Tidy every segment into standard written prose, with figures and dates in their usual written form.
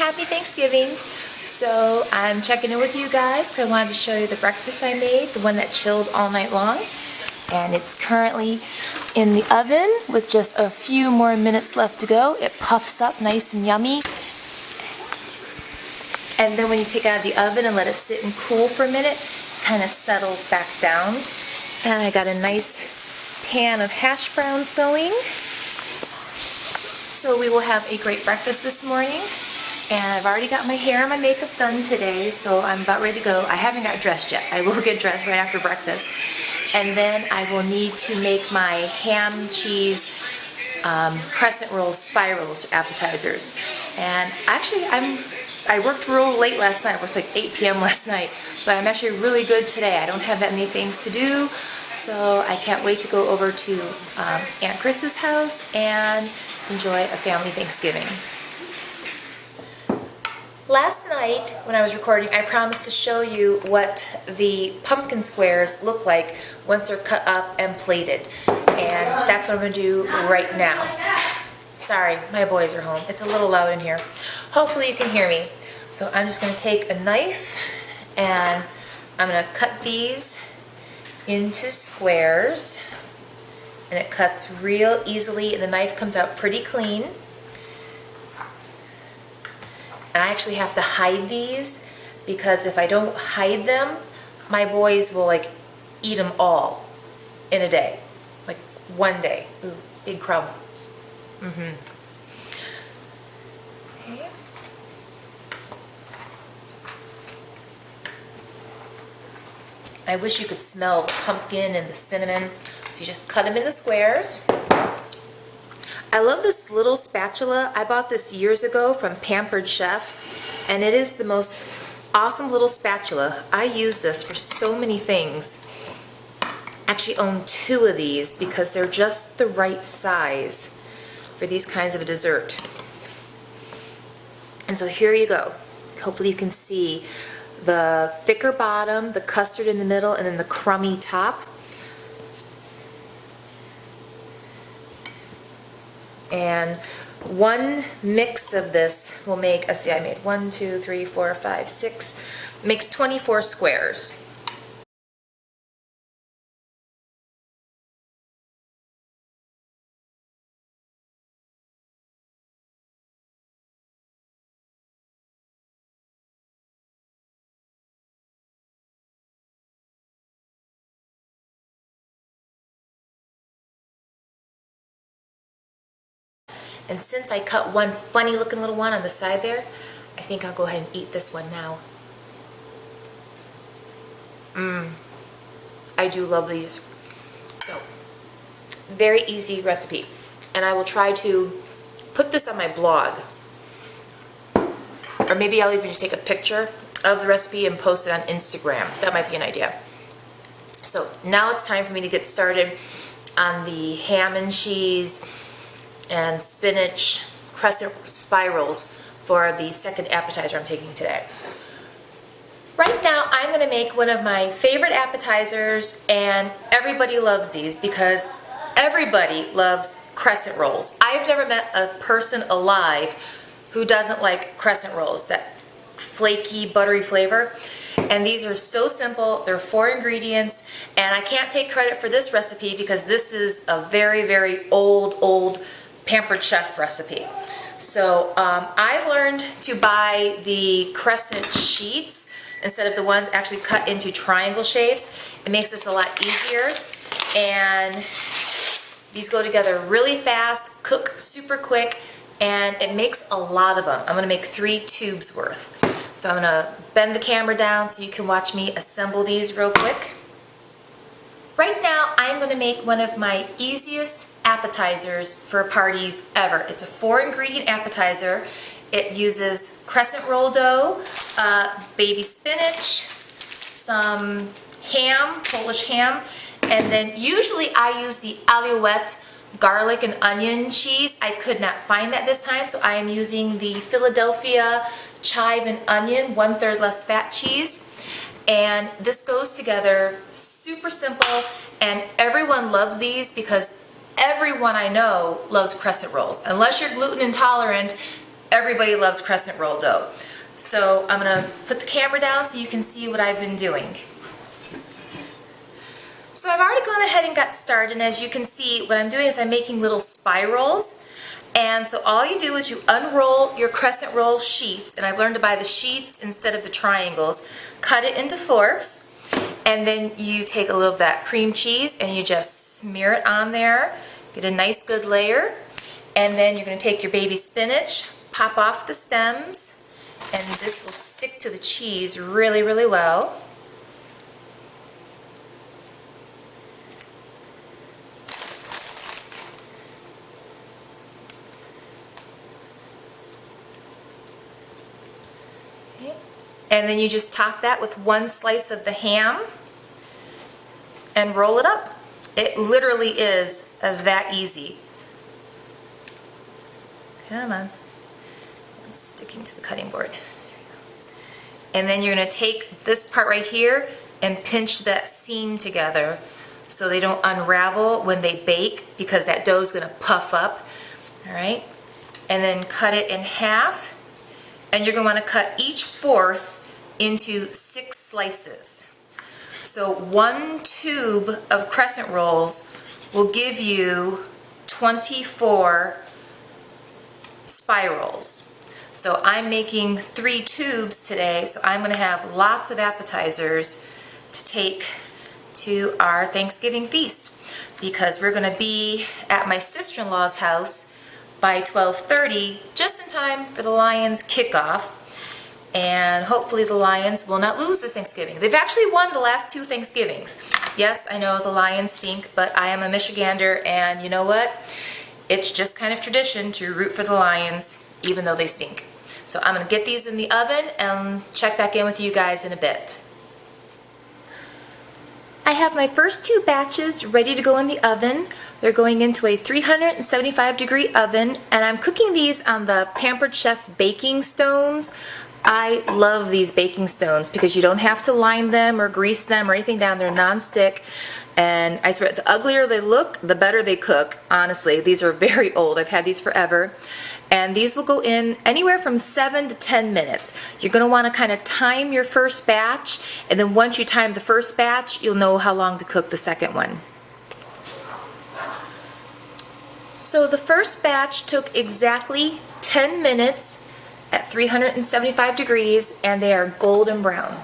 Happy Thanksgiving. So I'm checking in with you guys because I wanted to show you the breakfast I made, the one that chilled all night long. And it's currently in the oven with just a few more minutes left to go. It puffs up nice and yummy. And then when you take it out of the oven and let it sit and cool for a minute, it kind of settles back down. And I got a nice pan of hash browns going. So we will have a great breakfast this morning. And I've already got my hair and my makeup done today, so I'm about ready to go. I haven't got dressed yet. I will get dressed right after breakfast. And then I will need to make my ham cheese crescent roll spirals appetizers. And actually I worked real late last night. I worked like 8 p.m. last night, but I'm actually really good today. I don't have that many things to do, so I can't wait to go over to Aunt Chris's house and enjoy a family Thanksgiving. Last night when I was recording, I promised to show you what the pumpkin squares look like once they're cut up and plated. And that's what I'm going to do right now. Sorry, my boys are home. It's a little loud in here. Hopefully you can hear me. So I'm just going to take a knife and I'm going to cut these into squares. And it cuts real easily and the knife comes out pretty clean. And I actually have to hide these because if I don't hide them, my boys will like eat them all in a day. Like one day. Ooh, big crumb. Okay. I wish you could smell the pumpkin and the cinnamon. So you just cut them into squares. I love this little spatula. I bought this years ago from Pampered Chef, and it is the most awesome little spatula. I use this for so many things. I actually own 2 of these because they're just the right size for these kinds of a dessert. And so here you go. Hopefully you can see the thicker bottom, the custard in the middle, and then the crummy top. And one mix of this will make, let's see, I made 1, 2, 3, 4, 5, 6, makes 24 squares. And since I cut one funny looking little one on the side there, I think I'll go ahead and eat this one now. I do love these. So, very easy recipe. And I will try to put this on my blog. Or maybe I'll even just take a picture of the recipe and post it on Instagram. That might be an idea. So now it's time for me to get started on the ham and cheese and spinach crescent spirals for the second appetizer I'm taking today. Right now I'm going to make one of my favorite appetizers, and everybody loves these because everybody loves crescent rolls. I've never met a person alive who doesn't like crescent rolls, that flaky, buttery flavor. And these are so simple. They're 4 ingredients, and I can't take credit for this recipe because this is a very, very old Pampered Chef recipe. So I've learned to buy the crescent sheets instead of the ones actually cut into triangle shapes. It makes this a lot easier, and these go together really fast, cook super quick, and it makes a lot of them. I'm going to make 3 tubes worth. So I'm going to bend the camera down so you can watch me assemble these real quick. Right now I'm going to make one of my easiest appetizers for parties ever. It's a 4 ingredient appetizer. It uses crescent roll dough, baby spinach, some ham, Polish ham, and then usually I use the Alouette garlic and onion cheese. I could not find that this time, so I am using the Philadelphia chive and onion, 1/3 less fat cheese. And this goes together super simple, and everyone loves these because everyone I know loves crescent rolls. Unless you're gluten intolerant, everybody loves crescent roll dough. So I'm gonna put the camera down so you can see what I've been doing. So I've already gone ahead and got started, and as you can see, what I'm doing is I'm making little spirals. And so all you do is you unroll your crescent roll sheets, and I've learned to buy the sheets instead of the triangles. Cut it into fourths, and then you take a little of that cream cheese and you just smear it on there. Get a nice good layer. And then you're going to take your baby spinach, pop off the stems, and this will stick to the cheese really, really well. Okay. And then you just top that with one slice of the ham and roll it up. It literally is that easy. Come on. It's sticking to the cutting board. And then you're going to take this part right here and pinch that seam together so they don't unravel when they bake, because that dough is going to puff up. All right? And then cut it in half. And you're going to want to cut each fourth into 6 slices. So 1 tube of crescent rolls will give you 24 spirals. So I'm making 3 tubes today, so I'm going to have lots of appetizers to take to our Thanksgiving feast, because we're going to be at my sister-in-law's house by 12:30, just in time for the Lions kickoff. And hopefully the Lions will not lose this Thanksgiving. They've actually won the last 2 Thanksgivings. Yes, I know the Lions stink, but I am a Michigander, and you know what? It's just kind of tradition to root for the Lions, even though they stink. So I'm going to get these in the oven and check back in with you guys in a bit. I have my first 2 batches ready to go in the oven. They're going into a 375-degree oven, and I'm cooking these on the Pampered Chef baking stones. I love these baking stones because you don't have to line them or grease them or anything down. They're non-stick. And I swear, the uglier they look, the better they cook. Honestly, these are very old. I've had these forever. And these will go in anywhere from 7 to 10 minutes. You're going to want to kind of time your first batch, and then once you time the first batch, you'll know how long to cook the second one. So the first batch took exactly 10 minutes at 375 degrees, and they are golden brown.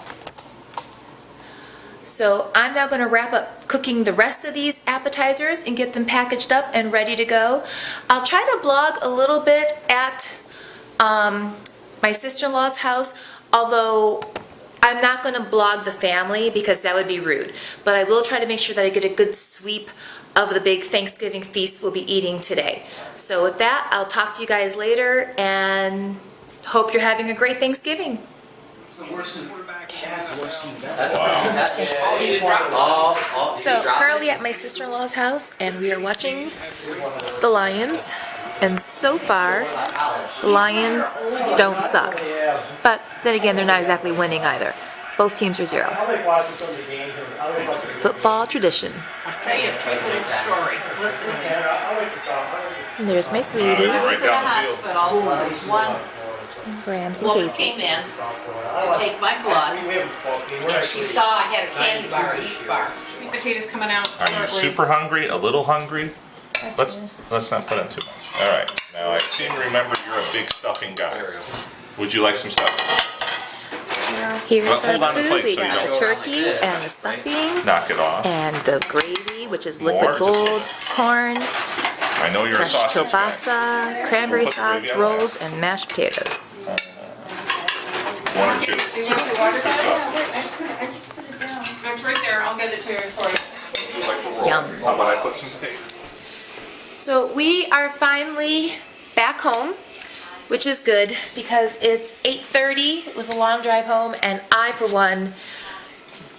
So I'm now going to wrap up cooking the rest of these appetizers and get them packaged up and ready to go. I'll try to blog a little bit at my sister-in-law's house, although I'm not going to blog the family because that would be rude. But I will try to make sure that I get a good sweep of the big Thanksgiving feast we'll be eating today. So with that, I'll talk to you guys later, and hope you're having a great Thanksgiving. So currently at my sister-in-law's house, and we are watching the Lions, and so far the Lions don't suck, but then again they're not exactly winning either. Both teams are 0. Football tradition. I'll tell you a quick little story. Listen to me. And there's my sweetie. I was in the hospital with this one Grams and woman Casey. came in to take my blood, and she saw I had a candy bar, each bar. Sweet potatoes coming out Are you shortly. super hungry? A little hungry? Let's not put in too much. All right. Now I seem to remember you're a big stuffing guy. Would you like some stuffing? Here's Well, hold our on to the food. plate We so you got the don't- turkey and the stuffing Knock it off. and the gravy, which is More, liquid just- gold, corn, I know you're a fresh sausage guy. kielbasa, cranberry We'll put the sauce, gravy on rolls, and mashed potatoes. 1 or 2. Do you want the water Good bottle? sausage. It's right there. I'll get it to you for you. Yum. How about I put some potatoes? So we are finally back home, which is good because it's 8:30. It was a long drive home, and I, for one,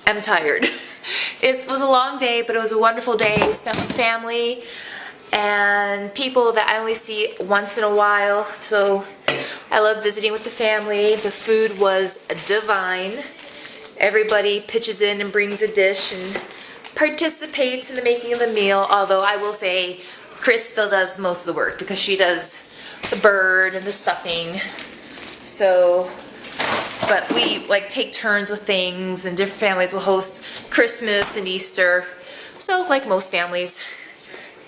am tired. It was a long day, but it was a wonderful day spent with family and people that I only see once in a while. So I love visiting with the family. The food was divine. Everybody pitches in and brings a dish and participates in the making of the meal, although I will say Chris still does most of the work because she does the bird and the stuffing. So, but we like take turns with things, and different families will host Christmas and Easter. So like most families.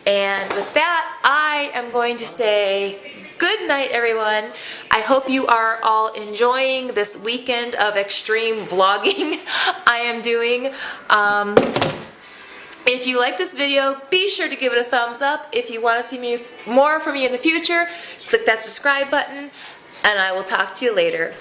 And with that, I am going to say good night, everyone. I hope you are all enjoying this weekend of extreme vlogging I am doing. If you like this video, be sure to give it a thumbs up. If you want to see more from me in the future, click that subscribe button, and I will talk to you later.